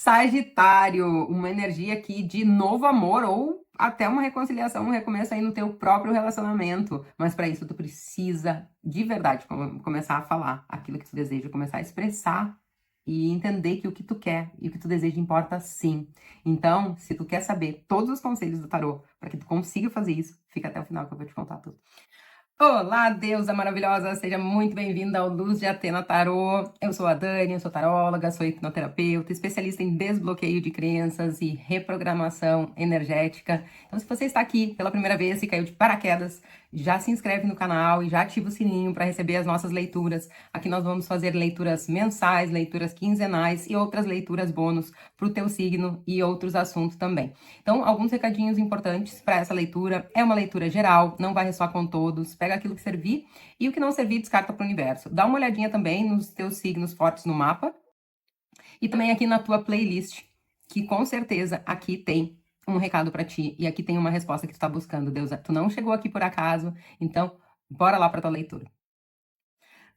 Sagitário, uma energia aqui de novo amor ou até uma reconciliação, um recomeço aí no teu próprio relacionamento. Mas para isso tu precisa de verdade começar a falar aquilo que tu deseja, começar a expressar e entender que o que tu quer e o que tu deseja importa sim. Então, se tu quer saber todos os conselhos do tarô para que tu consiga fazer isso, fica até o final que eu vou te contar tudo. Olá, deusa maravilhosa, seja muito bem-vinda ao Luz de Atena Tarô. Eu sou a Dani, eu sou taróloga, sou hipnoterapeuta, especialista em desbloqueio de crenças e reprogramação energética. Então, se você está aqui pela primeira vez e caiu de paraquedas, já se inscreve no canal e já ativa o sininho para receber as nossas leituras. Aqui nós vamos fazer leituras mensais, leituras quinzenais e outras leituras bônus para o teu signo e outros assuntos também. Então, alguns recadinhos importantes para essa leitura. É uma leitura geral, não vai ressoar com todos. Pega aquilo que servir e o que não servir, descarta para o universo. Dá uma olhadinha também nos teus signos fortes no mapa e também aqui na tua playlist, que com certeza aqui tem um recado para ti e aqui tem uma resposta que tu tá buscando, deusa. Tu não chegou aqui por acaso, então bora lá para tua leitura.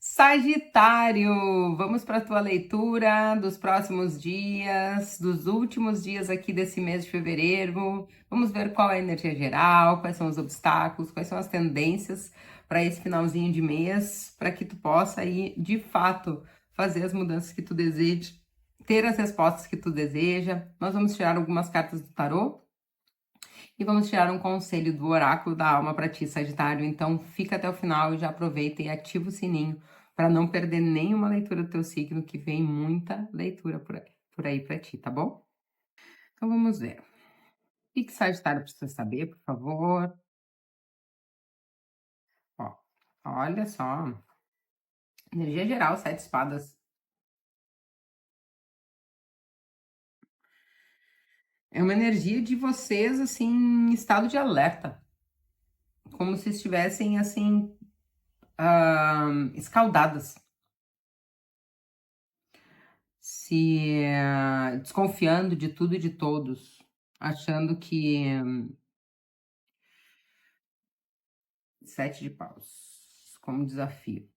Sagitário, vamos para a tua leitura dos próximos dias, dos últimos dias aqui desse mês de fevereiro. Vamos ver qual é a energia geral, quais são os obstáculos, quais são as tendências para esse finalzinho de mês, para que tu possa aí, de fato, fazer as mudanças que tu deseja, ter as respostas que tu deseja. Nós vamos tirar algumas cartas do tarô e vamos tirar um conselho do oráculo da alma para ti, Sagitário. Então, fica até o final e já aproveita e ativa o sininho para não perder nenhuma leitura do teu signo, que vem muita leitura por aí para ti, tá bom? Então, vamos ver. O que Sagitário precisa saber, por favor? Ó, olha só. Energia geral, 7 espadas. É uma energia de vocês, assim, em estado de alerta. Como se estivessem, assim, escaldadas. Se desconfiando de tudo e de todos, achando que 7 de paus como desafio,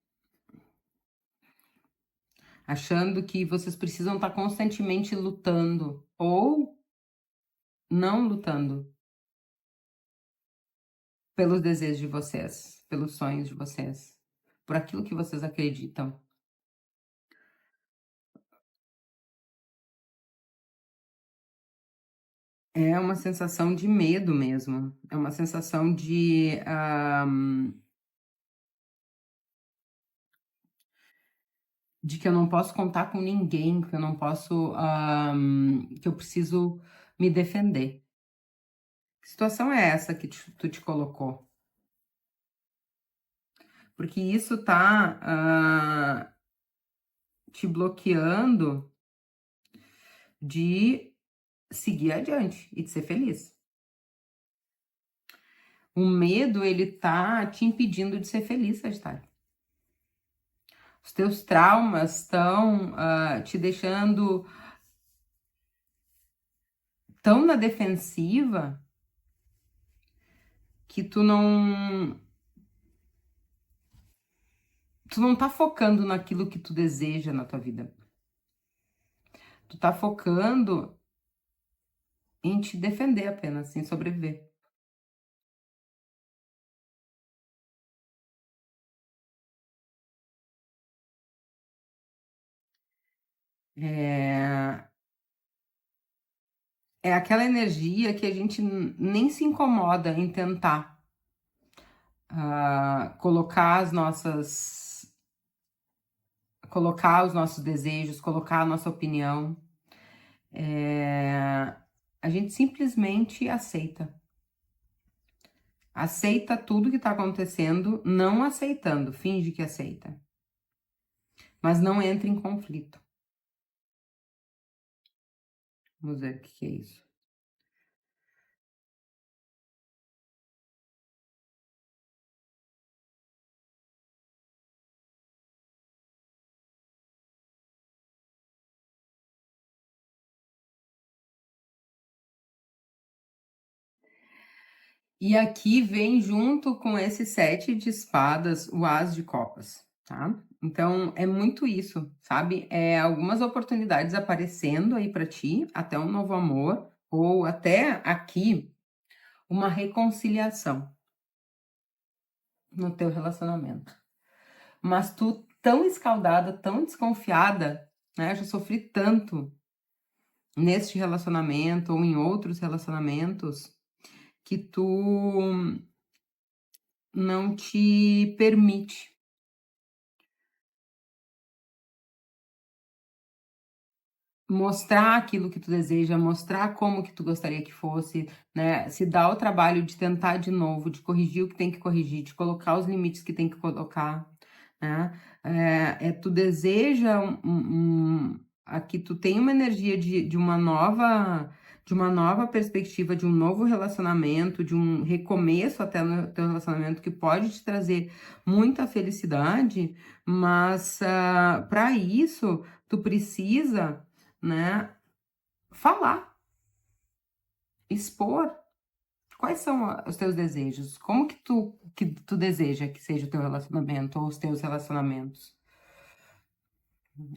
achando que vocês precisam estar constantemente lutando ou não lutando pelos desejos de vocês, pelos sonhos de vocês, por aquilo que vocês acreditam. É uma sensação de medo mesmo, é uma sensação de que eu não posso contar com ninguém, que eu não posso, que eu preciso me defender. Que situação é essa que tu te colocou? Porque isso tá te bloqueando de seguir adiante e de ser feliz. O medo, ele tá te impedindo de ser feliz, Sagitário. Os teus traumas estão te deixando tão na defensiva que tu não tá focando naquilo que tu deseja na tua vida. Tu tá focando em te defender apenas, em sobreviver. É, é aquela energia que a gente nem se incomoda em tentar colocar os nossos desejos, colocar a nossa opinião. A gente simplesmente aceita. Aceita tudo que está acontecendo, não aceitando, finge que aceita. Mas não entra em conflito. Vamos ver o que é isso. E aqui vem junto com esse 7 de espadas o as de copas, tá? Então, é muito isso, sabe? É algumas oportunidades aparecendo aí para ti, até um novo amor, ou até aqui uma reconciliação no teu relacionamento. Mas tu tão escaldada, tão desconfiada, né? Eu já sofri tanto neste relacionamento ou em outros relacionamentos que tu não te permite mostrar aquilo que tu deseja, mostrar como que tu gostaria que fosse, né, se dá o trabalho de tentar de novo, de corrigir o que tem que corrigir, de colocar os limites que tem que colocar, né. Tu deseja aqui tu tem uma energia de uma nova perspectiva, de um novo relacionamento, de um recomeço até no teu relacionamento que pode te trazer muita felicidade, mas, pra isso tu precisa, né, falar, expor quais são os teus desejos, como que tu deseja que seja o teu relacionamento ou os teus relacionamentos,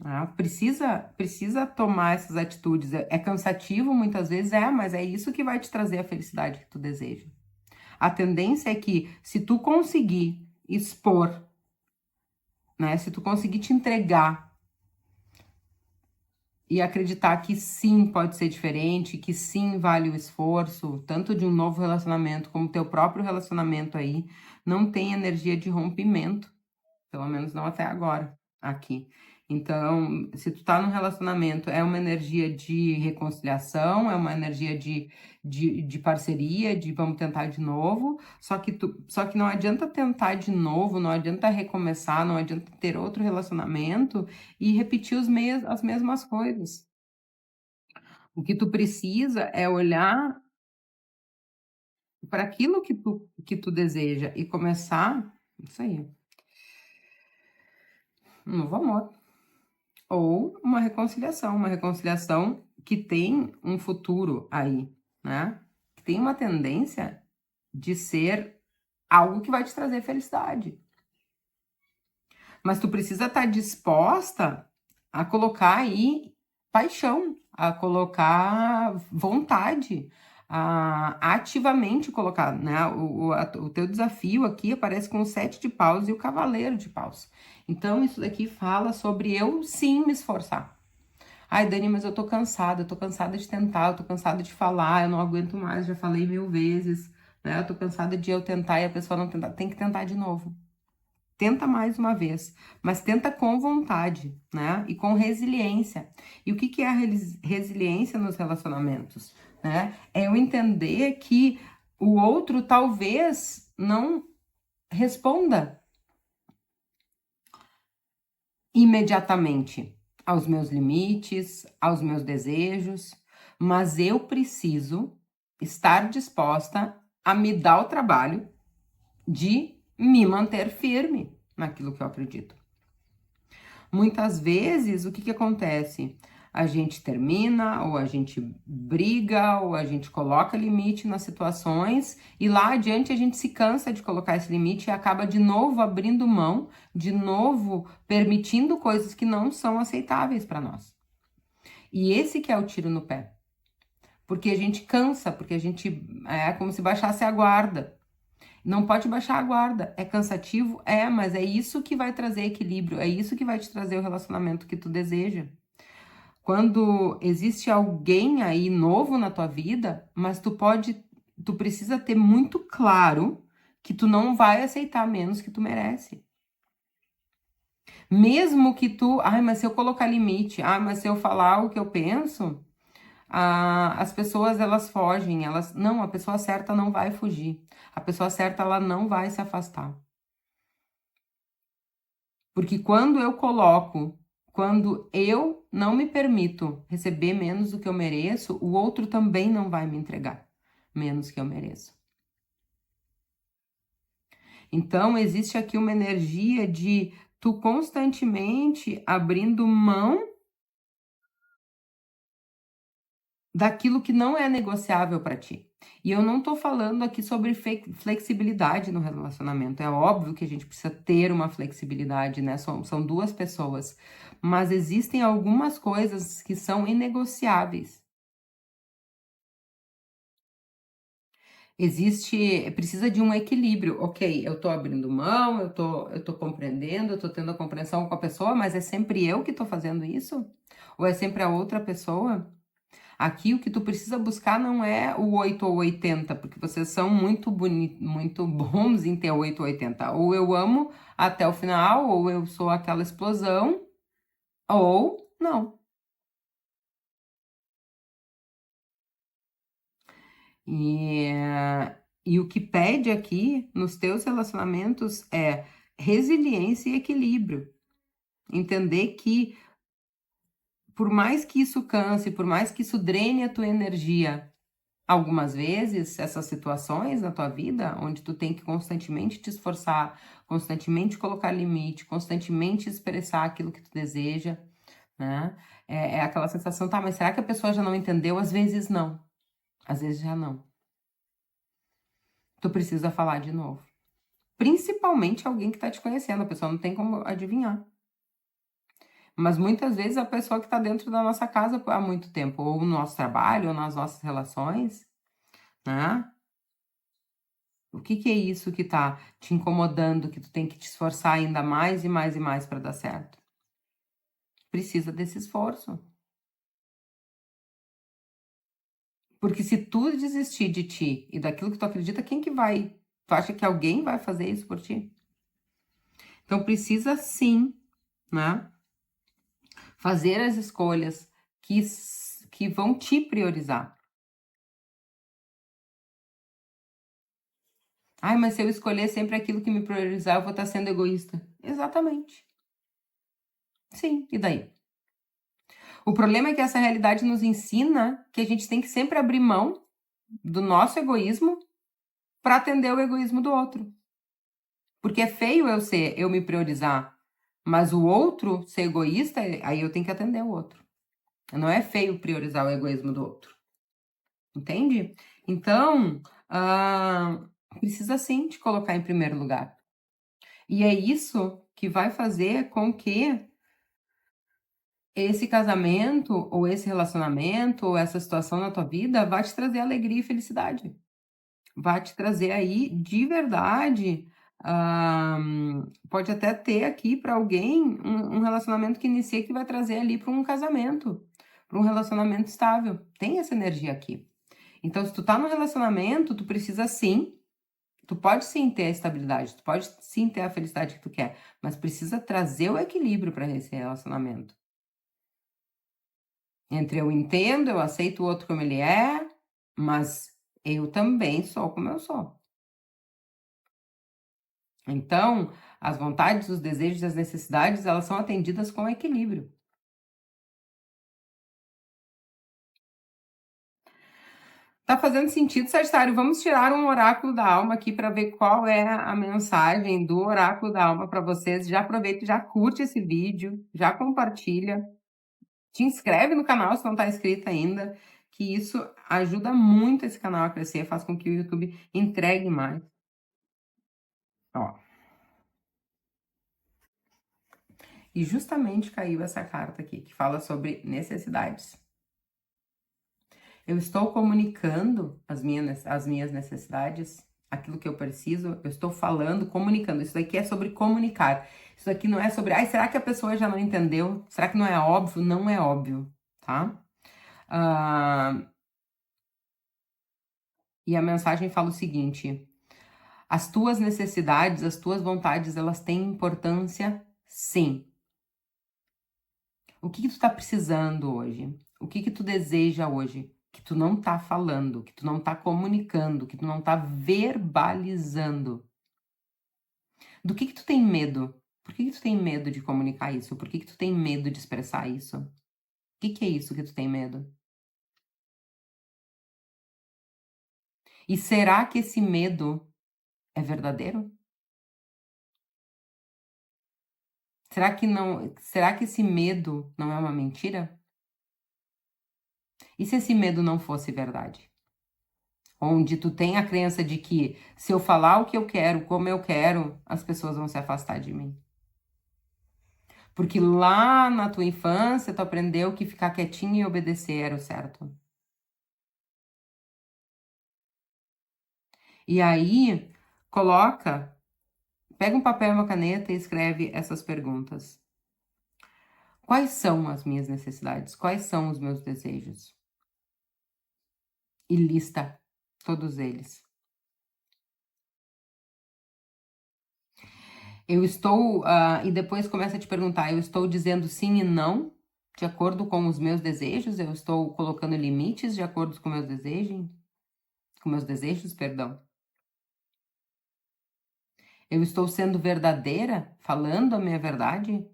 né? Precisa tomar essas atitudes. É cansativo muitas vezes, mas é isso que vai te trazer a felicidade que tu deseja. A tendência é que se tu conseguir expor, né, se tu conseguir te entregar e acreditar que sim, pode ser diferente, que sim vale o esforço, tanto de um novo relacionamento como teu próprio relacionamento aí, não tem energia de rompimento, pelo menos não até agora, aqui. Então, se tu tá num relacionamento, é uma energia de reconciliação, é uma energia de parceria, de vamos tentar de novo, só que não adianta tentar de novo, não adianta recomeçar, não adianta ter outro relacionamento e repetir as mesmas coisas. O que tu precisa é olhar para aquilo que tu deseja e começar, isso aí, um novo amor. Ou uma reconciliação que tem um futuro aí, né? Que tem uma tendência de ser algo que vai te trazer felicidade. Mas tu precisa estar disposta a colocar aí paixão, a colocar vontade, a ativamente colocar, né? O teu desafio aqui aparece com o 7 de paus e o cavaleiro de paus. Então, isso daqui fala sobre eu sim me esforçar. Ai, Dani, mas eu tô cansada de tentar, eu tô cansada de falar, eu não aguento mais, já falei 1000 vezes, né? Eu tô cansada de eu tentar e a pessoa não tentar. Tem que tentar de novo. Tenta mais uma vez, mas tenta com vontade, né? E com resiliência. E o que que é a resiliência nos relacionamentos, né? É eu entender que o outro talvez não responda imediatamente aos meus limites, aos meus desejos, mas eu preciso estar disposta a me dar o trabalho de me manter firme naquilo que eu acredito. Muitas vezes, o que que acontece? A gente termina, ou a gente briga, ou a gente coloca limite nas situações, e lá adiante a gente se cansa de colocar esse limite e acaba de novo abrindo mão, de novo permitindo coisas que não são aceitáveis para nós. E esse que é o tiro no pé. Porque a gente cansa, porque a gente é como se baixasse a guarda. Não pode baixar a guarda. É cansativo? Mas é isso que vai trazer equilíbrio, é isso que vai te trazer o relacionamento que tu deseja. Quando existe alguém aí novo na tua vida, mas tu precisa ter muito claro que tu não vai aceitar menos que tu merece. Mesmo que mas se eu colocar limite, mas se eu falar o que eu penso, as pessoas elas fogem, não, a pessoa certa não vai fugir. A pessoa certa ela não vai se afastar. Porque quando eu não me permito receber menos do que eu mereço, o outro também não vai me entregar menos que eu mereço. Então, existe aqui uma energia de tu constantemente abrindo mão daquilo que não é negociável para ti. E eu não tô falando aqui sobre flexibilidade no relacionamento. É óbvio que a gente precisa ter uma flexibilidade, né? São duas pessoas. Mas existem algumas coisas que são inegociáveis. Precisa de um equilíbrio. Ok, eu tô abrindo mão, eu tô compreendendo, eu tô tendo a compreensão com a pessoa, mas é sempre eu que tô fazendo isso? Ou é sempre a outra pessoa? Aqui o que tu precisa buscar não é o 8 ou 80, porque vocês são muito bons em ter 8 ou 80. Ou eu amo até o final, ou eu sou aquela explosão, ou não. E, e o que pede aqui nos teus relacionamentos é resiliência e equilíbrio. Entender que, por mais que isso canse, por mais que isso drene a tua energia, algumas vezes, essas situações na tua vida, onde tu tem que constantemente te esforçar, constantemente colocar limite, constantemente expressar aquilo que tu deseja, né? É aquela sensação, tá, mas será que a pessoa já não entendeu? Às vezes não. Às vezes já não. Tu precisa falar de novo. Principalmente alguém que tá te conhecendo, a pessoa não tem como adivinhar. Mas muitas vezes a pessoa que tá dentro da nossa casa há muito tempo, ou no nosso trabalho, ou nas nossas relações, né? O que que é isso que tá te incomodando, que tu tem que te esforçar ainda mais e mais e mais para dar certo? Precisa desse esforço. Porque se tu desistir de ti e daquilo que tu acredita, quem que vai? Tu acha que alguém vai fazer isso por ti? Então precisa sim, né? Fazer as escolhas que vão te priorizar. Ai, mas se eu escolher sempre aquilo que me priorizar, eu vou estar sendo egoísta. Exatamente. Sim, e daí? O problema é que essa realidade nos ensina que a gente tem que sempre abrir mão do nosso egoísmo para atender o egoísmo do outro. Porque é feio eu me priorizar, mas o outro ser egoísta, aí eu tenho que atender o outro. Não é feio priorizar o egoísmo do outro. Entende? Então, precisa sim te colocar em primeiro lugar. E é isso que vai fazer com que esse casamento, ou esse relacionamento, ou essa situação na tua vida vai te trazer alegria e felicidade. Vai te trazer aí de verdade, pode até ter aqui para alguém um relacionamento que inicia que vai trazer ali para um casamento, para um relacionamento estável. Tem essa energia aqui. Então, se tu tá num relacionamento, tu precisa sim, tu pode sim ter a estabilidade, tu pode sim ter a felicidade que tu quer, mas precisa trazer o equilíbrio para esse relacionamento. Entre eu entendo, eu aceito o outro como ele é, mas eu também sou como eu sou. Então, as vontades, os desejos e as necessidades, elas são atendidas com equilíbrio. Tá fazendo sentido, Sagitário? Vamos tirar um oráculo da alma aqui para ver qual é a mensagem do oráculo da alma para vocês. Já aproveita, e já curte esse vídeo, já compartilha, te inscreve no canal se não está inscrito ainda, que isso ajuda muito esse canal a crescer, faz com que o YouTube entregue mais. Ó, e justamente caiu essa carta aqui, que fala sobre necessidades. Eu estou comunicando as minhas necessidades, aquilo que eu preciso, eu estou falando, comunicando. Isso daqui é sobre comunicar. Isso aqui não é sobre, ai, será que a pessoa já não entendeu? Será que não é óbvio? Não é óbvio, tá? Ah, e a mensagem fala o seguinte: as tuas necessidades, as tuas vontades, elas têm importância, sim. O que que tu tá precisando hoje? O que que tu deseja hoje? Que tu não tá falando, que tu não tá comunicando, que tu não tá verbalizando. Do que tu tem medo? Por que tu tem medo de comunicar isso? Por que tu tem medo de expressar isso? O que é isso que tu tem medo? E será que esse medo é verdadeiro? Será que esse medo não é uma mentira? E se esse medo não fosse verdade? Onde tu tem a crença de que se eu falar o que eu quero, como eu quero, as pessoas vão se afastar de mim. Porque lá na tua infância tu aprendeu que ficar quietinho e obedecer era o certo. E aí, pega um papel e uma caneta e escreve essas perguntas. Quais são as minhas necessidades? Quais são os meus desejos? E lista todos eles. E depois começa a te perguntar, eu estou dizendo sim e não de acordo com os meus desejos? Eu estou colocando limites de acordo com meus desejos? Com meus desejos, perdão. Eu estou sendo verdadeira, falando a minha verdade?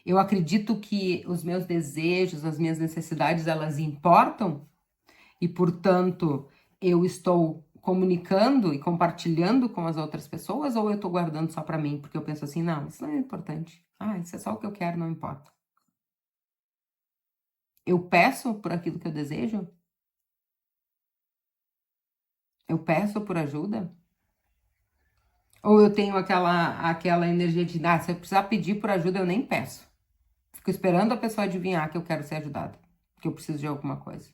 Eu acredito que os meus desejos, as minhas necessidades, elas importam e, portanto, eu estou comunicando e compartilhando com as outras pessoas ou eu estou guardando só para mim porque eu penso assim, não, isso não é importante. Ah, isso é só o que eu quero, não importa. Eu peço por aquilo que eu desejo? Eu peço por ajuda? Ou eu tenho aquela energia de, se eu precisar pedir por ajuda, eu nem peço. Fico esperando a pessoa adivinhar que eu quero ser ajudada, que eu preciso de alguma coisa.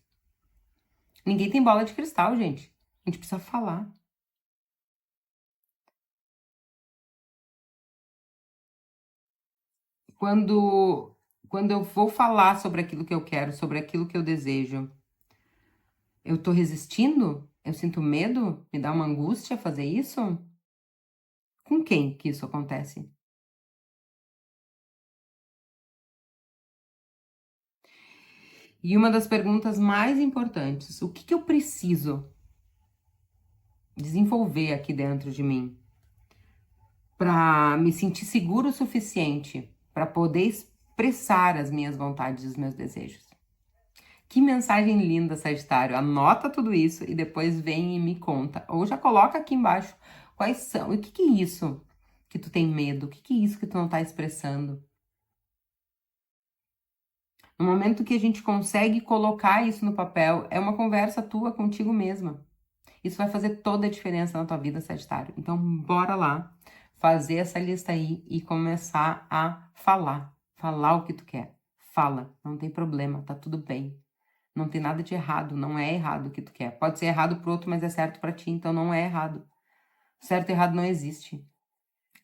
Ninguém tem bola de cristal, gente. A gente precisa falar. Quando, quando eu vou falar sobre aquilo que eu quero, sobre aquilo que eu desejo, eu tô resistindo? Eu sinto medo? Me dá uma angústia fazer isso? Com quem que isso acontece? E uma das perguntas mais importantes, o que eu preciso desenvolver aqui dentro de mim para me sentir seguro o suficiente para poder expressar as minhas vontades e os meus desejos? Que mensagem linda, Sagitário. Anota tudo isso e depois vem e me conta. Ou já coloca aqui embaixo quais são. E o que que é isso que tu tem medo? O que que é isso que tu não tá expressando? No momento que a gente consegue colocar isso no papel, é uma conversa tua contigo mesma. Isso vai fazer toda a diferença na tua vida, Sagitário. Então, bora lá fazer essa lista aí e começar a falar. Falar o que tu quer. Fala, não tem problema, tá tudo bem. Não tem nada de errado, não é errado o que tu quer. Pode ser errado pro outro, mas é certo pra ti, então não é errado. Certo e errado não existe.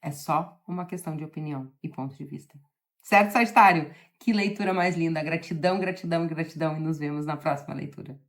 É só uma questão de opinião e ponto de vista. Certo, Sagitário? Que leitura mais linda. Gratidão, gratidão e gratidão. E nos vemos na próxima leitura.